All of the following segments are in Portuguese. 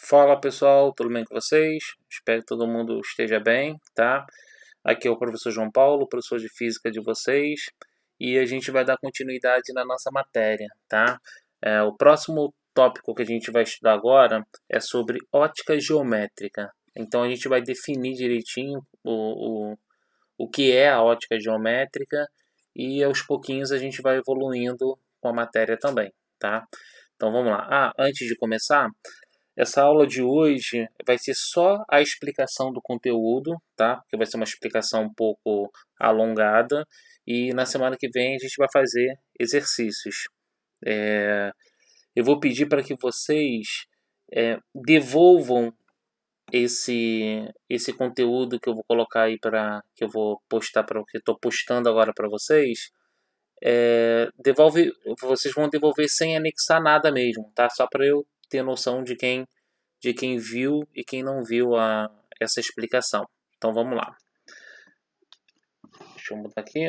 Fala pessoal, tudo bem com vocês? Espero que todo mundo esteja bem, tá? Aqui é o professor João Paulo, professor de física de vocês, e a gente vai dar continuidade na nossa matéria, tá? O próximo tópico que a gente vai estudar agora é sobre ótica geométrica. Então a gente vai definir direitinho o que é a ótica geométrica e aos pouquinhos a gente vai evoluindo com a matéria também, tá? Então vamos lá. Antes de começar, essa aula de hoje vai ser só a explicação do conteúdo, tá? Porque vai ser uma explicação um pouco alongada. E na semana que vem a gente vai fazer exercícios. Eu vou pedir para que vocês devolvam esse conteúdo que eu vou colocar aí que eu vou postar para que eu estou postando agora para vocês. Vocês vão devolver sem anexar nada mesmo, tá? Só para eu ter noção de quem viu e quem não viu essa explicação. Então vamos lá. Deixa eu mudar aqui.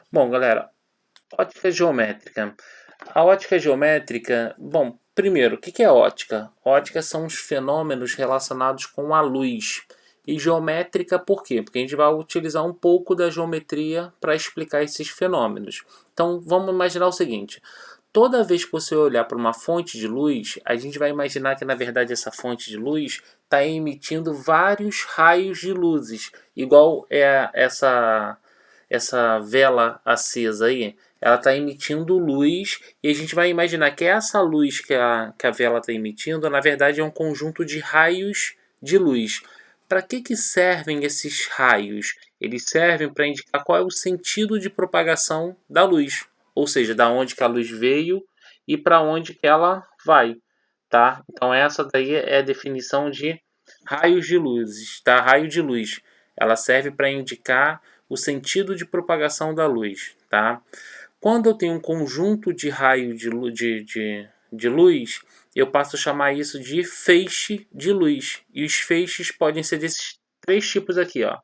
Bom, galera, ótica geométrica. A ótica geométrica, bom, primeiro, o que é ótica? Ótica são os fenômenos relacionados com a luz. E geométrica por quê? Porque a gente vai utilizar um pouco da geometria para explicar esses fenômenos. Então vamos imaginar o seguinte: toda vez que você olhar para uma fonte de luz, a gente vai imaginar que na verdade essa fonte de luz está emitindo vários raios de luzes, igual é essa vela acesa aí. Ela está emitindo luz e a gente vai imaginar que essa luz que a vela está emitindo, na verdade é um conjunto de raios de luz. Para que servem esses raios? Eles servem para indicar qual é o sentido de propagação da luz, ou seja, da onde que a luz veio e para onde que ela vai, tá? Então essa daí é a definição de raios de luzes, tá? Raio de luz. Ela serve para indicar o sentido de propagação da luz, tá? Quando eu tenho um conjunto de raios de luz, eu passo a chamar isso de feixe de luz. E os feixes podem ser desses três tipos aqui, ó.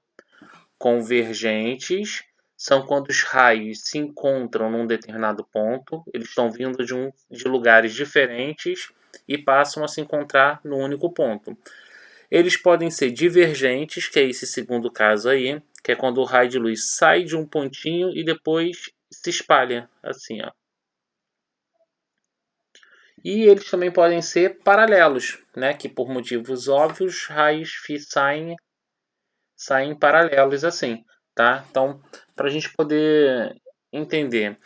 Convergentes são quando os raios se encontram num determinado ponto, eles estão vindo de lugares diferentes e passam a se encontrar no único ponto. Eles podem ser divergentes, que é esse segundo caso aí, que é quando o raio de luz sai de um pontinho e depois se espalha, assim, ó. E eles também podem ser paralelos, né? Que por motivos óbvios, raios saem paralelos assim, tá? Então, para a gente poder entender,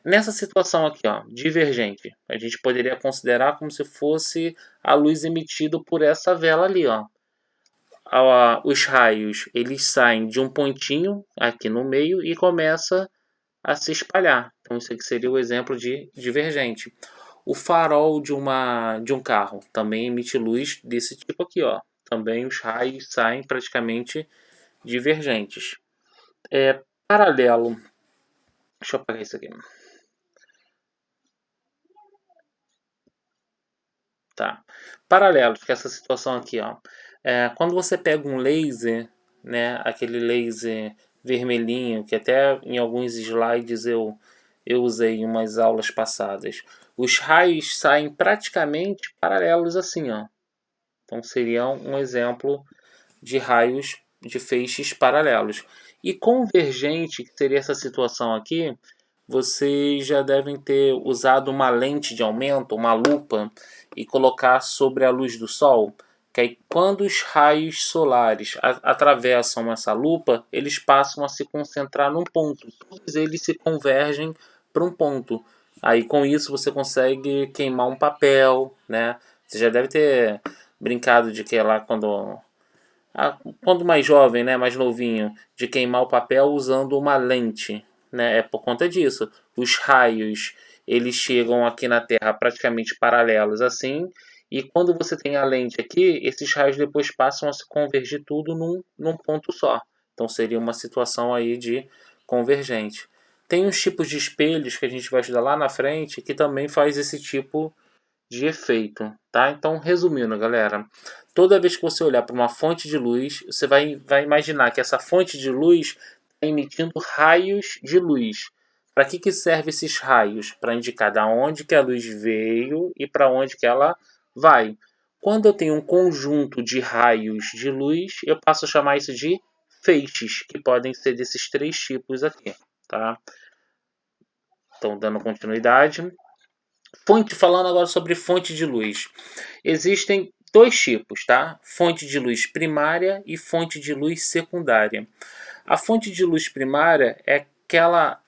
nessa situação aqui, ó, divergente, a gente poderia considerar como se fosse a luz emitida por essa vela ali, ó. Os raios eles saem de um pontinho aqui no meio e começa a se espalhar. Então isso aqui seria o exemplo de divergente. O farol de um carro também emite luz desse tipo aqui, ó. Também os raios saem praticamente divergentes. Paralelo. Deixa eu apagar isso aqui. Tá. Paralelos, que é essa situação aqui, ó. Quando você pega um laser, né, aquele laser vermelhinho, que até em alguns slides eu usei em umas aulas passadas, os raios saem praticamente paralelos assim, ó. Então seria um exemplo de raios de feixes paralelos. E convergente, que seria essa situação aqui, vocês já devem ter usado uma lente de aumento, uma lupa, e colocar sobre a luz do sol. Que aí, quando os raios solares atravessam essa lupa, eles passam a se concentrar num ponto. Todos eles se convergem para um ponto. Aí com isso você consegue queimar um papel, né? Você já deve ter brincado de que lá quando mais jovem, né, mais novinho, de queimar o papel usando uma lente, né? É por conta disso. Os raios, eles chegam aqui na Terra praticamente paralelos assim, e quando você tem a lente aqui, esses raios depois passam a se convergir tudo num ponto só. Então seria uma situação aí de convergente. Tem uns tipos de espelhos que a gente vai estudar lá na frente que também faz esse tipo de efeito, tá? Então, resumindo, galera, toda vez que você olhar para uma fonte de luz, você vai imaginar que essa fonte de luz está emitindo raios de luz. Para que servem esses raios? Para indicar da onde que a luz veio e para onde que ela vai. Quando eu tenho um conjunto de raios de luz, eu passo a chamar isso de feixes, que podem ser desses três tipos aqui, tá? Então, dando continuidade. Falando agora sobre fonte de luz. Existem dois tipos, tá? Fonte de luz primária e fonte de luz secundária. A fonte de luz primária é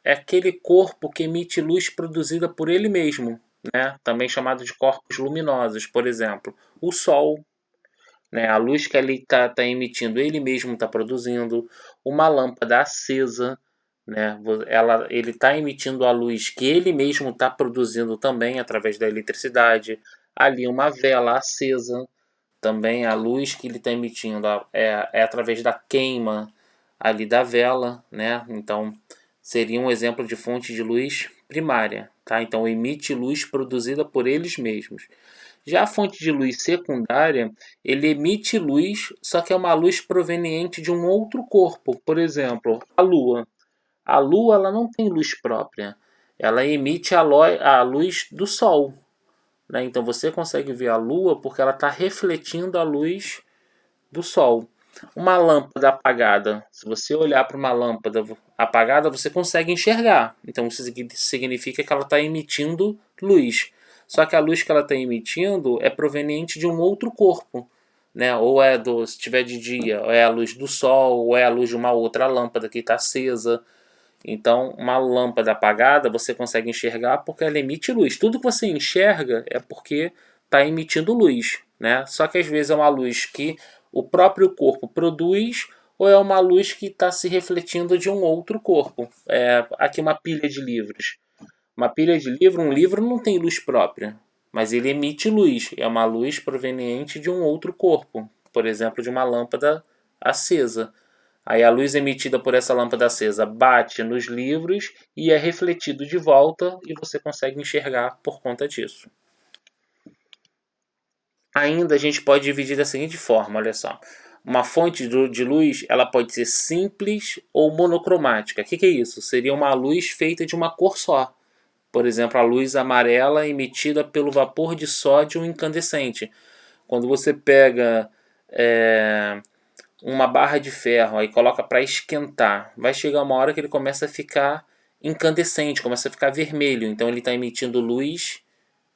aquele corpo que emite luz produzida por ele mesmo, né? Também chamado de corpos luminosos, por exemplo, o Sol, né? A luz que ele está emitindo, ele mesmo está produzindo. Uma lâmpada acesa, né? Ele está emitindo a luz que ele mesmo está produzindo também através da eletricidade. Ali uma vela acesa, também a luz que ele está emitindo é através da queima ali da vela, né? Então seria um exemplo de fonte de luz primária, tá? Então emite luz produzida por eles mesmos. Já a fonte de luz secundária, ele emite luz, só que é uma luz proveniente de um outro corpo. Por exemplo, a Lua. A Lua ela não tem luz própria. Ela emite a luz do Sol, né? Então você consegue ver a Lua porque ela está refletindo a luz do Sol. Uma lâmpada apagada. Se você olhar para uma lâmpada apagada, você consegue enxergar. Então isso significa que ela está emitindo luz. Só que a luz que ela está emitindo é proveniente de um outro corpo, né? Se tiver de dia, ou é a luz do sol, ou é a luz de uma outra lâmpada que está acesa. Então, uma lâmpada apagada você consegue enxergar porque ela emite luz. Tudo que você enxerga é porque está emitindo luz, né? Só que às vezes é uma luz que o próprio corpo produz ou é uma luz que está se refletindo de um outro corpo. Aqui uma pilha de livros. Um livro não tem luz própria, mas ele emite luz. É uma luz proveniente de um outro corpo, por exemplo, de uma lâmpada acesa. Aí a luz emitida por essa lâmpada acesa bate nos livros e é refletido de volta e você consegue enxergar por conta disso. Ainda a gente pode dividir da seguinte forma, olha só. Uma fonte de luz ela pode ser simples ou monocromática. O que é isso? Seria uma luz feita de uma cor só. Por exemplo, a luz amarela emitida pelo vapor de sódio incandescente. Quando você pega uma barra de ferro e coloca para esquentar, vai chegar uma hora que ele começa a ficar incandescente, começa a ficar vermelho. Então ele está emitindo luz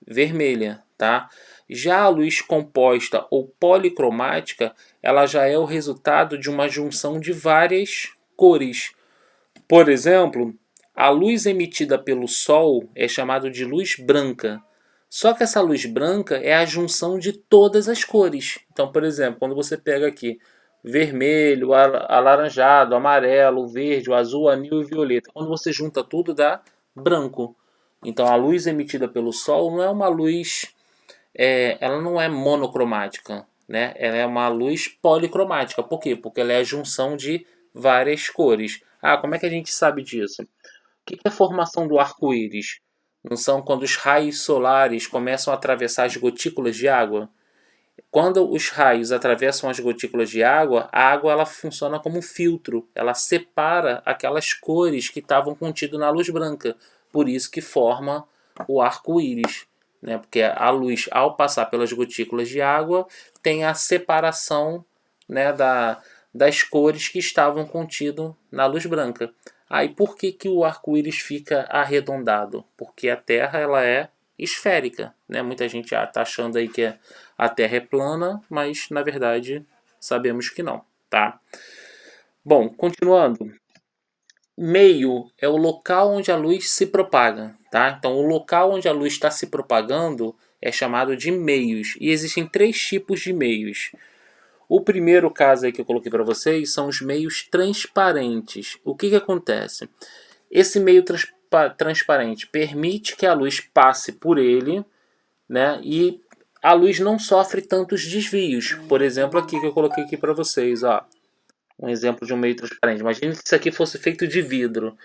vermelha, tá? Já a luz composta ou policromática, ela já é o resultado de uma junção de várias cores. Por exemplo, a luz emitida pelo Sol é chamada de luz branca. Só que essa luz branca é a junção de todas as cores. Então, por exemplo, quando você pega aqui vermelho, alaranjado, amarelo, verde, o azul, o anil e o violeta. Quando você junta tudo, dá branco. Então, a luz emitida pelo Sol não é uma luz, ela não é monocromática, né? Ela é uma luz policromática. Por quê? Porque ela é a junção de várias cores. Ah, como é que a gente sabe disso? O que é a formação do arco-íris? Não são quando os raios solares começam a atravessar as gotículas de água? Quando os raios atravessam as gotículas de água, a água ela funciona como um filtro. Ela separa aquelas cores que estavam contidas na luz branca. Por isso que forma o arco-íris, né? Porque a luz, ao passar pelas gotículas de água, tem a separação, né, das cores que estavam contidas na luz branca. Aí por que o arco-íris fica arredondado? Porque a Terra ela é esférica, né? Muita gente está achando aí que a Terra é plana, mas na verdade sabemos que não, tá? Bom, continuando. Meio é o local onde a luz se propaga, tá? Então o local onde a luz está se propagando é chamado de meios. E existem três tipos de meios. O primeiro caso aí que eu coloquei para vocês são os meios transparentes. O que acontece? Esse meio transparente permite que a luz passe por ele, né? E a luz não sofre tantos desvios. Por exemplo, aqui que eu coloquei aqui para vocês, ó. Um exemplo de um meio transparente. Imagine se isso aqui fosse feito de vidro.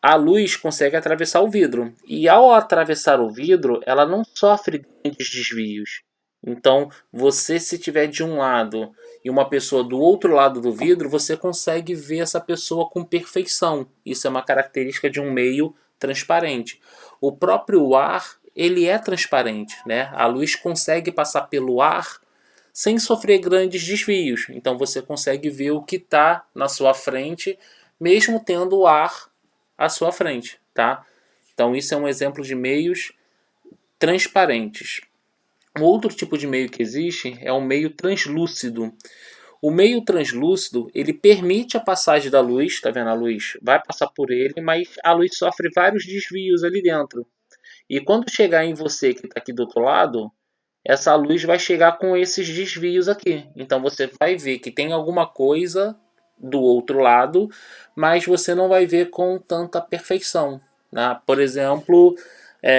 A luz consegue atravessar o vidro. E ao atravessar o vidro, ela não sofre grandes desvios. Então, você se tiver de um lado e uma pessoa do outro lado do vidro, você consegue ver essa pessoa com perfeição. Isso é uma característica de um meio transparente. O próprio ar, ele é transparente, né? A luz consegue passar pelo ar sem sofrer grandes desvios. Então você consegue ver o que está na sua frente, mesmo tendo o ar à sua frente, tá? Então isso é um exemplo de meios transparentes. Um outro tipo de meio que existe é o meio translúcido. O meio translúcido, ele permite a passagem da luz, tá vendo? A luz vai passar por ele, mas a luz sofre vários desvios ali dentro. E quando chegar em você que está aqui do outro lado, essa luz vai chegar com esses desvios aqui. Então você vai ver que tem alguma coisa do outro lado, mas você não vai ver com tanta perfeição, né? Por exemplo,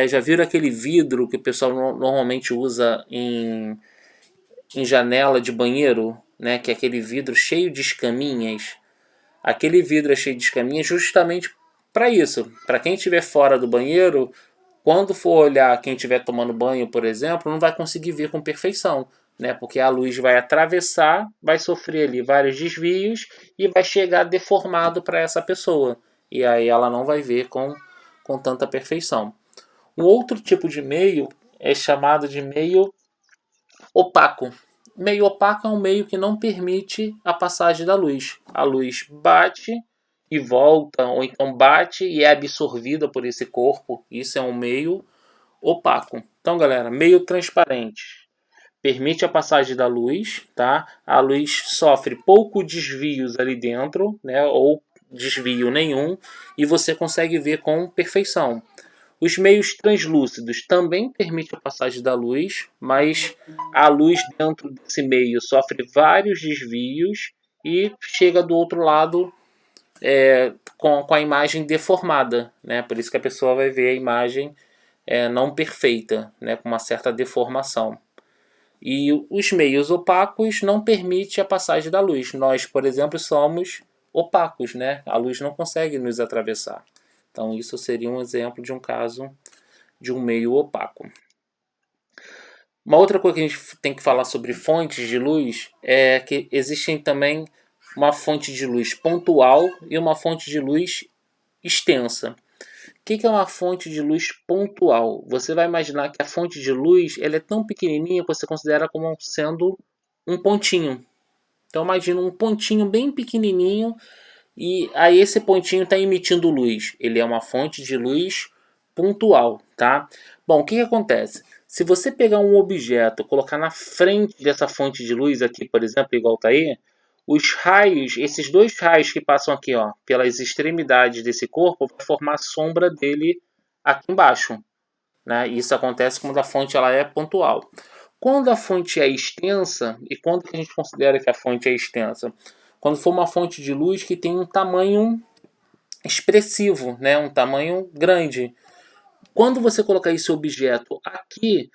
já viram aquele vidro que o pessoal normalmente usa em janela de banheiro, né? Que é aquele vidro cheio de escaminhas. Aquele vidro é cheio de escaminhas justamente para isso. Para quem estiver fora do banheiro, quando for olhar quem estiver tomando banho, por exemplo, não vai conseguir ver com perfeição, né? Porque a luz vai atravessar, vai sofrer ali vários desvios e vai chegar deformado para essa pessoa. E aí ela não vai ver com tanta perfeição. Um outro tipo de meio é chamado de meio opaco. Meio opaco é um meio que não permite a passagem da luz. A luz bate e volta, ou então bate e é absorvida por esse corpo. Isso é um meio opaco. Então, galera, meio transparente. Permite a passagem da luz, tá? A luz sofre pouco desvios ali dentro, né? Ou desvio nenhum, e você consegue ver com perfeição. Os meios translúcidos também permitem a passagem da luz, mas a luz dentro desse meio sofre vários desvios e chega do outro lado com a imagem deformada, né? Por isso que a pessoa vai ver a imagem não perfeita, né? Com uma certa deformação. E os meios opacos não permitem a passagem da luz. Nós, por exemplo, somos opacos, né? A luz não consegue nos atravessar. Então isso seria um exemplo de um caso de um meio opaco. Uma outra coisa que a gente tem que falar sobre fontes de luz é que existem também uma fonte de luz pontual e uma fonte de luz extensa. O que é uma fonte de luz pontual? Você vai imaginar que a fonte de luz ela é tão pequenininha que você considera como sendo um pontinho. Então imagina um pontinho bem pequenininho e aí esse pontinho está emitindo luz. Ele é uma fonte de luz pontual, tá? Bom, o que acontece? Se você pegar um objeto, colocar na frente dessa fonte de luz aqui, por exemplo, igual está aí, os raios, esses dois raios que passam aqui, ó, pelas extremidades desse corpo, vai formar a sombra dele aqui embaixo, né? Isso acontece quando a fonte ela é pontual. Quando a fonte é extensa, e quando que a gente considera que a fonte é extensa? Quando for uma fonte de luz que tem um tamanho expressivo, né? Um tamanho grande. Quando você colocar esse objeto aqui,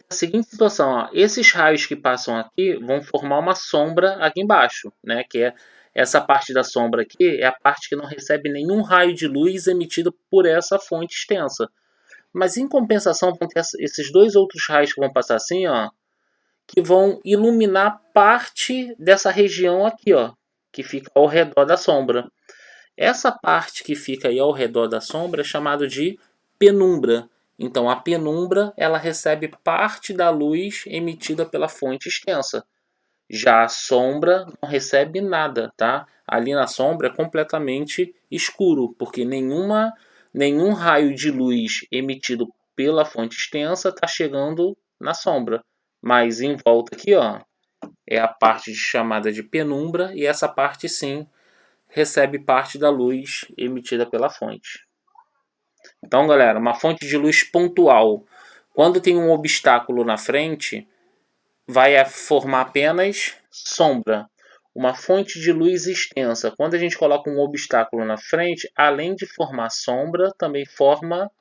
a seguinte situação, ó, esses raios que passam aqui vão formar uma sombra aqui embaixo, né? Que é essa parte da sombra aqui é a parte que não recebe nenhum raio de luz emitido por essa fonte extensa. Mas em compensação vão ter esses dois outros raios que vão passar assim, ó, que vão iluminar parte dessa região aqui, ó, que fica ao redor da sombra. Essa parte que fica aí ao redor da sombra é chamada de penumbra. Então a penumbra ela recebe parte da luz emitida pela fonte extensa. Já a sombra não recebe nada, tá? Ali na sombra é completamente escuro, porque nenhum raio de luz emitido pela fonte extensa está chegando na sombra. Mas em volta aqui, ó, é a parte chamada de penumbra e essa parte sim recebe parte da luz emitida pela fonte. Então, galera, uma fonte de luz pontual, quando tem um obstáculo na frente, vai formar apenas sombra. Uma fonte de luz extensa, quando a gente coloca um obstáculo na frente, além de formar sombra, também forma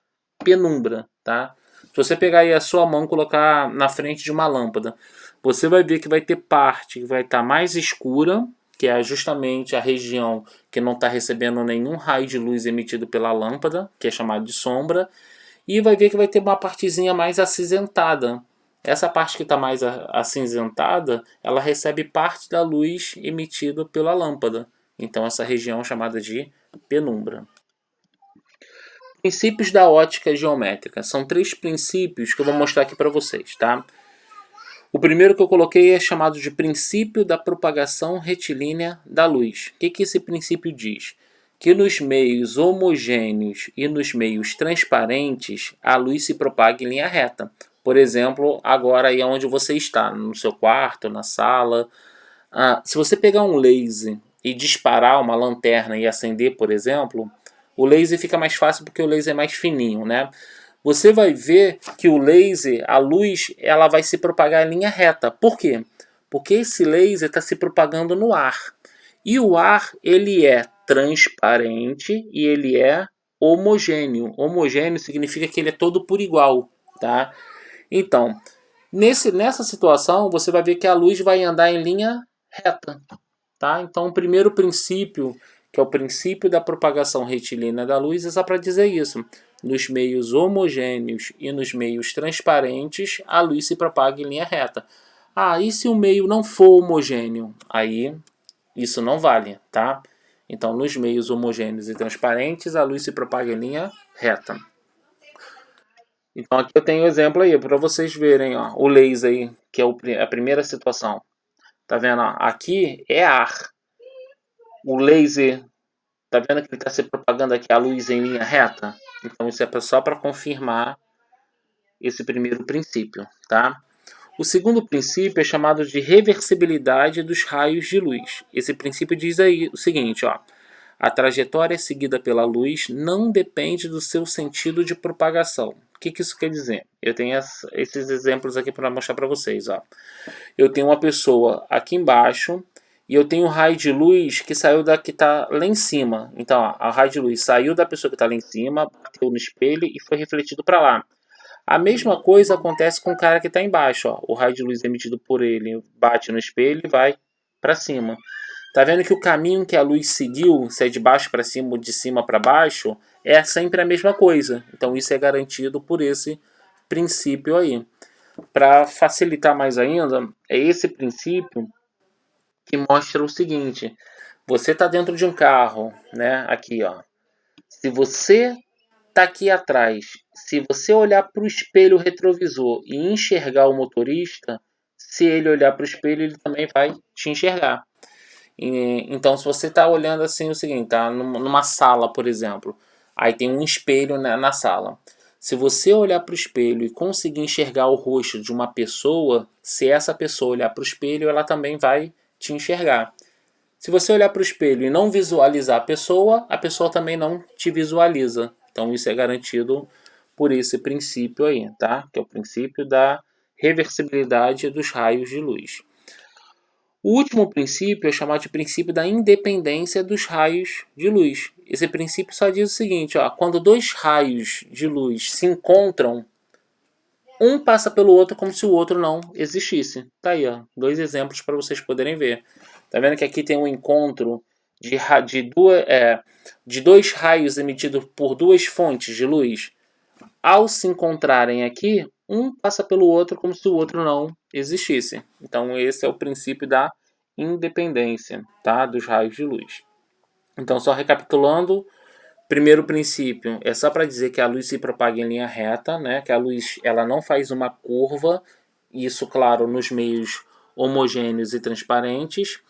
penumbra, tá? Se você pegar aí a sua mão e colocar na frente de uma lâmpada, você vai ver que vai ter parte que vai estar mais escura, que é justamente a região que não está recebendo nenhum raio de luz emitido pela lâmpada, que é chamado de sombra, e vai ver que vai ter uma partezinha mais acinzentada, Essa parte que está mais acinzentada, ela recebe parte da luz emitida pela lâmpada. Então essa região é chamada de penumbra. Princípios da ótica geométrica. São 3 princípios que eu vou mostrar aqui para vocês, tá? O primeiro que eu coloquei é chamado de princípio da propagação retilínea da luz. O que esse princípio diz? Que nos meios homogêneos e nos meios transparentes, a luz se propaga em linha reta. Por exemplo, agora aí onde você está, no seu quarto, na sala. Se você pegar um laser e disparar uma lanterna e acender, por exemplo, o laser fica mais fácil porque o laser é mais fininho, né? Você vai ver que o laser, a luz, ela vai se propagar em linha reta. Por quê? Porque esse laser está se propagando no ar. E o ar, ele é transparente e ele é homogêneo. Homogêneo significa que ele é todo por igual, tá? Então, nessa situação, você vai ver que a luz vai andar em linha reta, tá? Então, o primeiro princípio, que é o princípio da propagação retilínea da luz, é só para dizer isso. Nos meios homogêneos e nos meios transparentes, a luz se propaga em linha reta. E se o meio não for homogêneo? Aí, isso não vale, tá? Então, nos meios homogêneos e transparentes, a luz se propaga em linha reta. Então, aqui eu tenho um exemplo aí, para vocês verem, ó, o laser aí, que é a primeira situação. Tá vendo? Aqui é ar. O laser, tá vendo que ele está se propagando aqui a luz em linha reta? Então isso é só para confirmar esse primeiro princípio, tá? O segundo princípio é chamado de reversibilidade dos raios de luz. Esse princípio diz aí o seguinte, ó: a trajetória seguida pela luz não depende do seu sentido de propagação. O que isso quer dizer? Eu tenho esses exemplos aqui para mostrar para vocês, ó. Eu tenho uma pessoa aqui embaixo e eu tenho um raio de luz que saiu da que está lá em cima. Então, ó, a raio de luz saiu da pessoa que está lá em cima, bateu no espelho e foi refletido para lá. A mesma coisa acontece com o cara que está embaixo. Ó. O raio de luz emitido por ele bate no espelho e vai para cima. Tá vendo que o caminho que a luz seguiu, se é de baixo para cima ou de cima para baixo, é sempre a mesma coisa. Então isso é garantido por esse princípio aí. Para facilitar mais ainda, é esse princípio que mostra o seguinte: você está dentro de um carro, né? Aqui, ó. Se você está aqui atrás, se você olhar para o espelho retrovisor e enxergar o motorista, se ele olhar para o espelho, ele também vai te enxergar. Então, se você está olhando assim, o seguinte, tá numa sala, por exemplo, aí tem um espelho na sala. Se você olhar para o espelho e conseguir enxergar o rosto de uma pessoa, se essa pessoa olhar para o espelho, ela também vai te enxergar. Se você olhar para o espelho e não visualizar a pessoa também não te visualiza. Então isso é garantido por esse princípio aí, tá? Que é o princípio da reversibilidade dos raios de luz. O último princípio é chamado de princípio da independência dos raios de luz. Esse princípio só diz o seguinte, ó: quando dois raios de luz se encontram, um passa pelo outro como se o outro não existisse. Tá aí, ó, 2 exemplos para vocês poderem ver. Tá vendo que aqui tem um encontro de dois raios emitidos por 2 fontes de luz? Ao se encontrarem aqui, um passa pelo outro como se o outro não existisse. Então esse é o princípio da independência, tá, dos raios de luz. Então, só recapitulando, primeiro princípio é só para dizer que a luz se propaga em linha reta, né? Que a luz ela não faz uma curva, isso, claro, nos meios homogêneos e transparentes.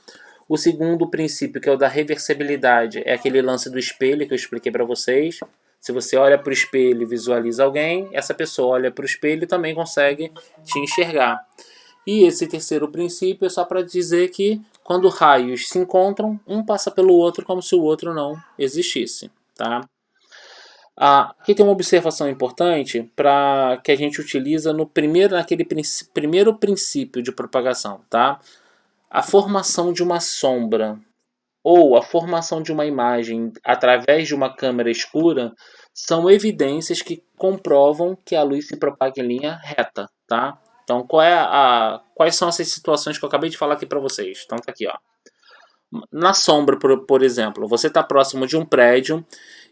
O segundo princípio, que é o da reversibilidade, é aquele lance do espelho que eu expliquei para vocês. Se você olha para o espelho e visualiza alguém, essa pessoa olha para o espelho e também consegue te enxergar. E esse terceiro princípio é só para dizer que quando raios se encontram, um passa pelo outro como se o outro não existisse. Tá? Aqui tem uma observação importante para que a gente utiliza naquele primeiro princípio de propagação. Tá? A formação de uma sombra ou a formação de uma imagem através de uma câmera escura são evidências que comprovam que a luz se propaga em linha reta, tá? Então, quais são essas situações que eu acabei de falar aqui para vocês? Então, tá aqui, ó. Na sombra, por exemplo, você está próximo de um prédio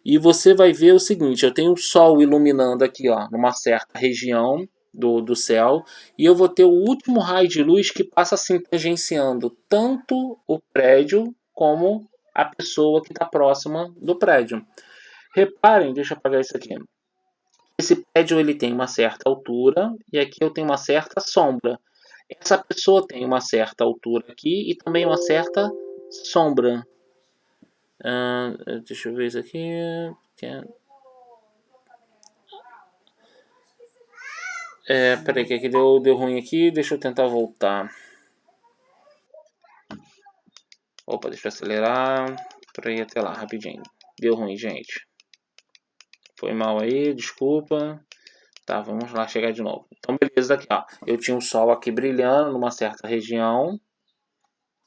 e você vai ver o seguinte: eu tenho o sol iluminando aqui, ó, numa certa região, do céu, e eu vou ter o último raio de luz que passa assim tangenciando tanto o prédio como a pessoa que está próxima do prédio. Reparem, deixa eu apagar isso aqui. Esse prédio ele tem uma certa altura e aqui eu tenho uma certa sombra. Essa pessoa tem uma certa altura aqui e também uma certa sombra. Deixa eu ver isso aqui. Peraí, que aqui deu ruim aqui. Deixa eu tentar voltar. Opa, deixa eu acelerar pra ir até lá rapidinho. Deu ruim, gente. Foi mal aí, desculpa. Tá, vamos lá chegar de novo. Então, beleza, daqui, ó. Eu tinha o sol aqui brilhando numa certa região.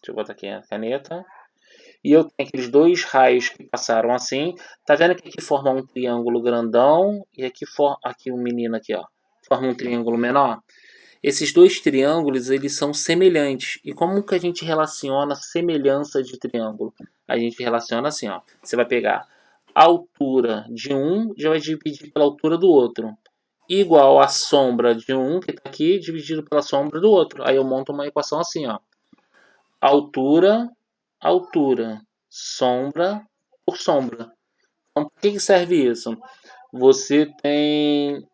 Deixa eu botar aqui a caneta. E eu tenho aqueles dois raios que passaram assim. Tá vendo que aqui forma um triângulo grandão e aqui um menino aqui, ó, forma um triângulo menor. Esses dois triângulos, eles são semelhantes. E como que a gente relaciona semelhança de triângulo? A gente relaciona assim, ó. Você vai pegar a altura de um, já vai dividir pela altura do outro. Igual a sombra de um, que está aqui, dividido pela sombra do outro. Aí eu monto uma equação assim, ó. Altura, altura, sombra por sombra. Então, por que serve isso? Você tem...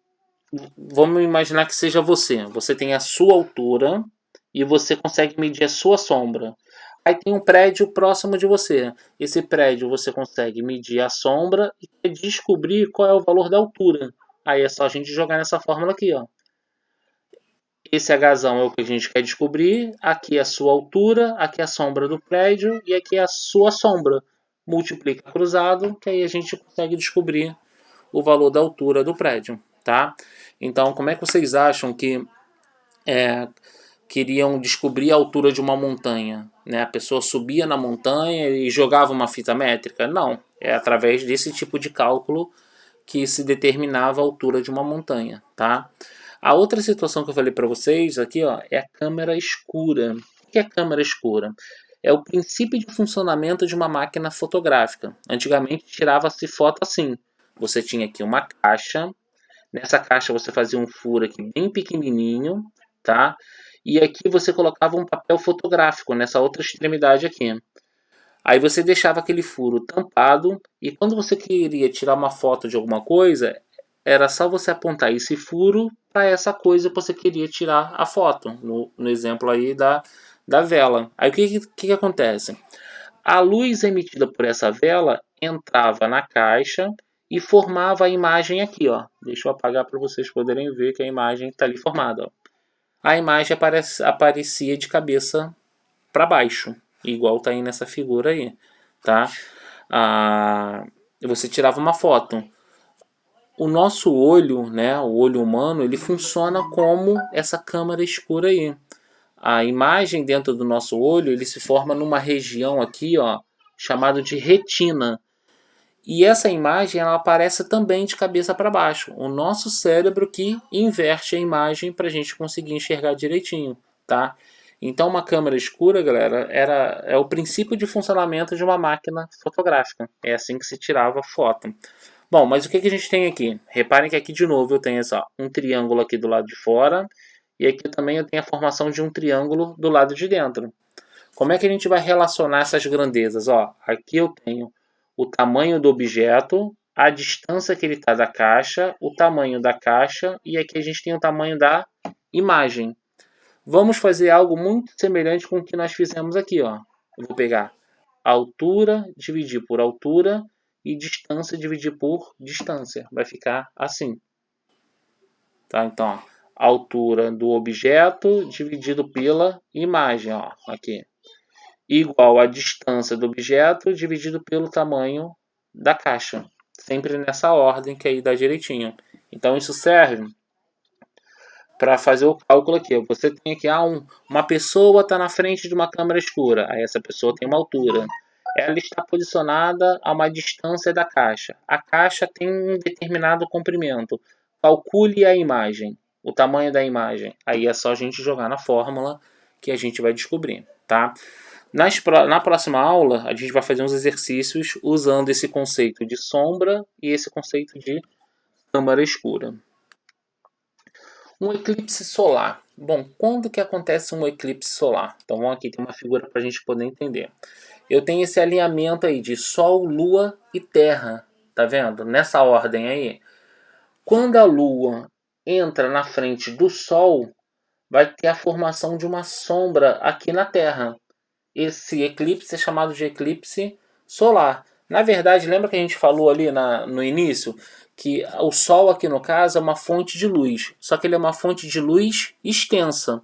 Vamos imaginar que seja você. Você tem a sua altura e você consegue medir a sua sombra. Aí tem um prédio próximo de você. Esse prédio você consegue medir a sombra e descobrir qual é o valor da altura. Aí é só a gente jogar nessa fórmula aqui, ó. Esse Hzão é o que a gente quer descobrir. Aqui é a sua altura, aqui é a sombra do prédio e aqui é a sua sombra. Multiplica cruzado, que aí a gente consegue descobrir o valor da altura do prédio, tá? Então, como é que vocês acham que queriam descobrir a altura de uma montanha? Né? A pessoa subia na montanha e jogava uma fita métrica? Não, é através desse tipo de cálculo que se determinava a altura de uma montanha, tá? A outra situação que eu falei para vocês aqui, ó, é a câmera escura. O que é câmera escura? É o princípio de funcionamento de uma máquina fotográfica. Antigamente tirava-se foto assim. Você tinha aqui uma caixa. Nessa caixa você fazia um furo aqui bem pequenininho, tá? E aqui você colocava um papel fotográfico nessa outra extremidade aqui. Aí você deixava aquele furo tampado e quando você queria tirar uma foto de alguma coisa, era só você apontar esse furo para essa coisa que você queria tirar a foto. No exemplo aí da vela. Aí o que acontece? A luz emitida por essa vela entrava na caixa e formava a imagem aqui, ó. Deixa eu apagar para vocês poderem ver que a imagem está ali formada. Ó. A imagem aparecia de cabeça para baixo, igual está aí nessa figura aí, tá? Você tirava uma foto. O nosso olho, né, o olho humano, ele funciona como essa câmara escura aí. A imagem dentro do nosso olho, ele se forma numa região aqui, ó, chamado de retina. E essa imagem ela aparece também de cabeça para baixo. O nosso cérebro que inverte a imagem para a gente conseguir enxergar direitinho, tá? Então uma câmera escura, galera, é o princípio de funcionamento de uma máquina fotográfica. É assim que se tirava foto. Bom, mas o que a gente tem aqui? Reparem que aqui de novo eu tenho só um triângulo aqui do lado de fora e aqui também eu tenho a formação de um triângulo do lado de dentro. Como é que a gente vai relacionar essas grandezas? Ó, aqui eu tenho o tamanho do objeto, a distância que ele está da caixa, o tamanho da caixa e aqui a gente tem o tamanho da imagem. Vamos fazer algo muito semelhante com o que nós fizemos aqui. Ó. Eu vou pegar altura, dividir por altura e distância, dividir por distância. Vai ficar assim. Tá? Então, ó, altura do objeto dividido pela imagem. Ó, aqui. Igual a distância do objeto dividido pelo tamanho da caixa. Sempre nessa ordem que aí dá direitinho. Então isso serve para fazer o cálculo aqui. Você tem aqui uma pessoa está na frente de uma câmera escura. Aí essa pessoa tem uma altura. Ela está posicionada a uma distância da caixa. A caixa tem um determinado comprimento. Calcule a imagem, o tamanho da imagem. Aí é só a gente jogar na fórmula que a gente vai descobrir, tá? Na próxima aula, a gente vai fazer uns exercícios usando esse conceito de sombra e esse conceito de câmara escura. Um eclipse solar. Bom, quando que acontece um eclipse solar? Então vamos aqui, tem uma figura para a gente poder entender. Eu tenho esse alinhamento aí de Sol, Lua e Terra. Tá vendo? Nessa ordem aí. Quando a Lua entra na frente do Sol, vai ter a formação de uma sombra aqui na Terra. Esse eclipse é chamado de eclipse solar. Na verdade, lembra que a gente falou ali no início que o Sol aqui no caso é uma fonte de luz, só que ele é uma fonte de luz extensa.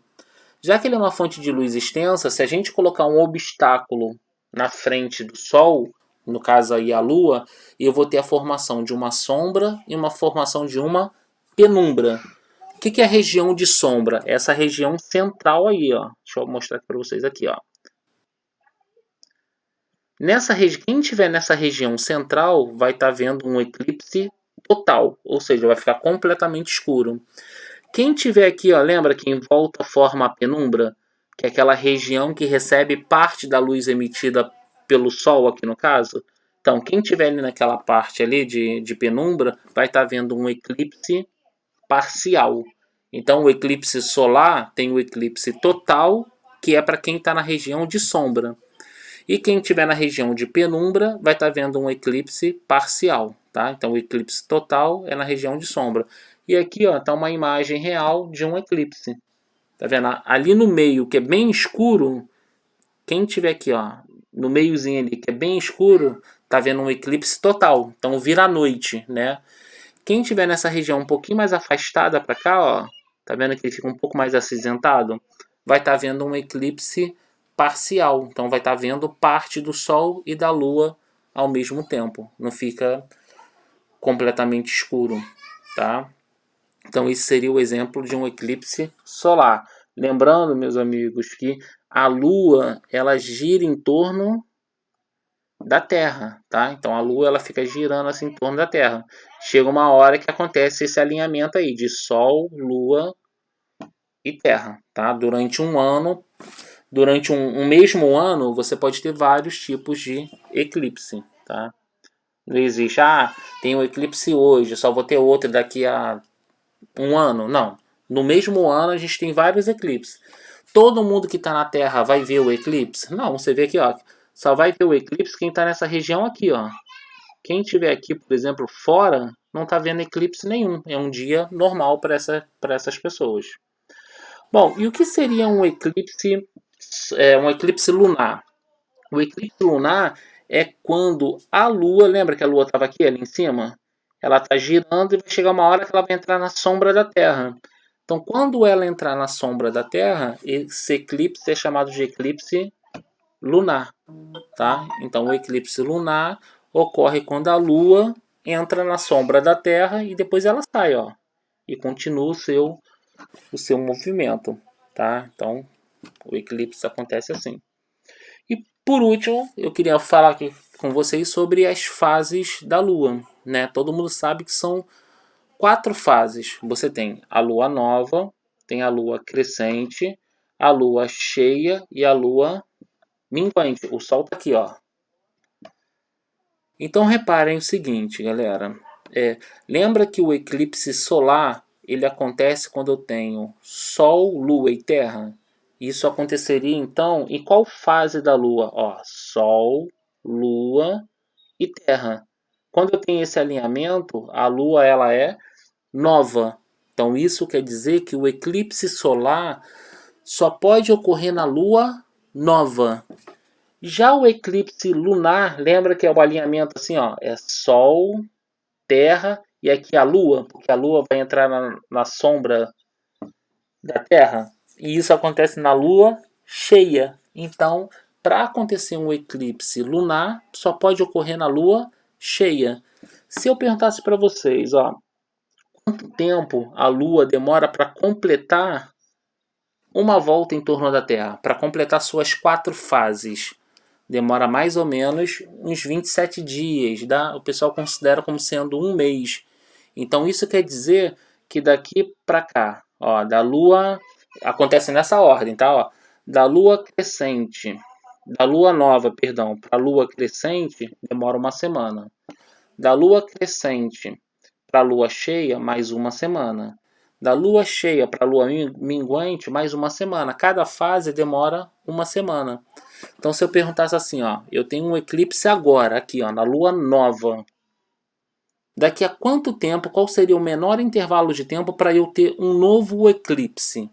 Já que ele é uma fonte de luz extensa, se a gente colocar um obstáculo na frente do Sol, no caso aí a Lua, eu vou ter a formação de uma sombra e uma formação de uma penumbra. O que é a região de sombra? Essa região central aí, ó. Deixa eu mostrar para vocês aqui, ó. Quem estiver nessa região central vai estar vendo um eclipse total, ou seja, vai ficar completamente escuro. Quem tiver aqui, ó, lembra que em volta forma a penumbra, que é aquela região que recebe parte da luz emitida pelo Sol aqui no caso. Então, quem tiver ali naquela parte ali de penumbra vai estar vendo um eclipse parcial. Então, o eclipse solar tem o eclipse total, que é para quem está na região de sombra. E quem estiver na região de penumbra vai estar vendo um eclipse parcial, tá? Então o eclipse total é na região de sombra. E aqui, ó, tá uma imagem real de um eclipse. Tá vendo? Ali no meio, que é bem escuro, quem tiver aqui, ó, no meiozinho ali, que é bem escuro, tá vendo um eclipse total. Então vira a noite, né? Quem tiver nessa região um pouquinho mais afastada para cá, ó, tá vendo que ele fica um pouco mais acinzentado? Vai estar vendo um eclipse parcial. Então vai estar vendo parte do Sol e da Lua ao mesmo tempo. Não fica completamente escuro, tá? Então esse seria o exemplo de um eclipse solar. Lembrando, meus amigos, que a Lua ela gira em torno da Terra, tá? Então a Lua ela fica girando assim em torno da Terra. Chega uma hora que acontece esse alinhamento aí de Sol, Lua e Terra, tá? Durante um mesmo ano, você pode ter vários tipos de eclipse, tá? Não existe, tem um eclipse hoje, só vou ter outro daqui a um ano. Não. No mesmo ano a gente tem vários eclipses. Todo mundo que está na Terra vai ver o eclipse? Não, você vê aqui, ó. Só vai ver o eclipse quem está nessa região aqui, ó. Quem estiver aqui, por exemplo, fora, não está vendo eclipse nenhum. É um dia normal para essas pessoas. Bom, e o que seria um eclipse, um eclipse lunar? O eclipse lunar é quando a Lua, lembra que a Lua estava aqui, ali em cima? Ela está girando e vai chegar uma hora que ela vai entrar na sombra da Terra. Então, quando ela entrar na sombra da Terra, esse eclipse é chamado de eclipse lunar, tá? Então, o eclipse lunar ocorre quando a Lua entra na sombra da Terra e depois ela sai, ó, e continua o seu movimento, tá? Então, o eclipse acontece assim. E por último, eu queria falar aqui com vocês sobre as fases da Lua, né? Todo mundo sabe que são 4 fases. Você tem a Lua nova, tem a Lua crescente, a Lua cheia e a Lua minguante. O Sol tá aqui, ó. Então reparem o seguinte, galera. Lembra que o eclipse solar ele acontece quando eu tenho Sol, Lua e Terra? Isso aconteceria então em qual fase da Lua? Ó, Sol, Lua e Terra. Quando eu tenho esse alinhamento, a Lua ela é nova. Então isso quer dizer que o eclipse solar só pode ocorrer na Lua nova. Já o eclipse lunar, lembra que é o alinhamento assim, ó, é Sol, Terra e aqui a Lua, porque a Lua vai entrar na sombra da Terra. E isso acontece na Lua cheia. Então, para acontecer um eclipse lunar, só pode ocorrer na Lua cheia. Se eu perguntasse para vocês, ó, quanto tempo a Lua demora para completar uma volta em torno da Terra, para completar suas 4 fases? Demora mais ou menos uns 27 dias. O pessoal considera como sendo um mês. Então isso quer dizer que daqui para cá, ó, da Lua, acontece nessa ordem, tá? Ó, da Lua crescente, da Lua nova, perdão, para a Lua crescente demora uma semana. Da Lua crescente para a Lua cheia, mais uma semana. Da lua cheia para a lua minguante, mais uma semana. Cada fase demora uma semana. Então, se eu perguntasse assim, ó, eu tenho um eclipse agora, aqui, ó, na lua nova. Daqui a quanto tempo, qual seria o menor intervalo de tempo para eu ter um novo eclipse?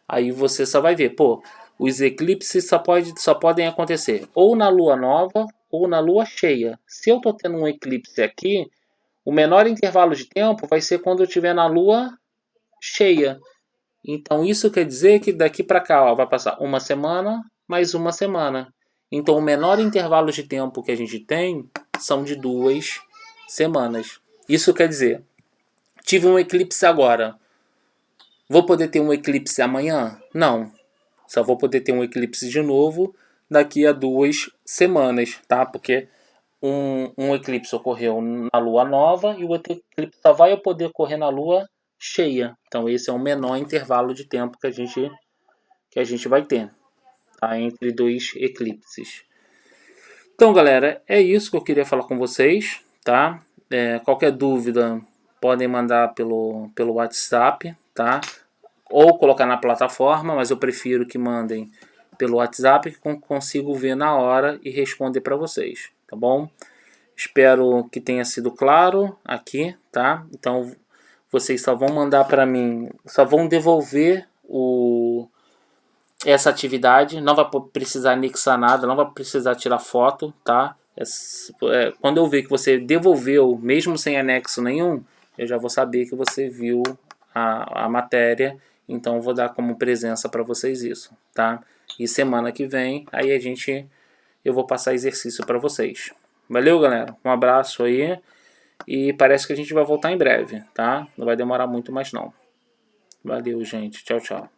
Aí você só vai ver, pô, os eclipses só podem acontecer ou na lua nova ou na lua cheia. Se eu estou tendo um eclipse aqui, o menor intervalo de tempo vai ser quando eu estiver na lua cheia. Então isso quer dizer que daqui para cá, ó, vai passar uma semana mais uma semana. Então o menor intervalo de tempo que a gente tem são de 2 semanas. Isso quer dizer, tive um eclipse agora. Vou poder ter um eclipse amanhã? Não. Só vou poder ter um eclipse de novo daqui a 2 semanas, tá? Porque um eclipse ocorreu na lua nova e o outro eclipse só vai poder ocorrer na lua cheia. Então esse é o menor intervalo de tempo que a gente vai ter, tá? Entre dois eclipses. Então, galera, é isso que eu queria falar com vocês, tá? Qualquer dúvida podem mandar pelo WhatsApp, tá? Ou colocar na plataforma, mas eu prefiro que mandem pelo WhatsApp que consigo ver na hora e responder para vocês, tá bom? Espero que tenha sido claro aqui, tá? Então vocês só vão mandar para mim, só vão devolver essa atividade, não vai precisar anexar nada, não vai precisar tirar foto, tá? Quando eu ver que você devolveu, mesmo sem anexo nenhum, eu já vou saber que você viu a matéria, então eu vou dar como presença para vocês isso, tá? E semana que vem, aí eu vou passar exercício para vocês. Valeu, galera? Um abraço aí e parece que a gente vai voltar em breve, tá? Não vai demorar muito mais não. Valeu, gente. Tchau, tchau.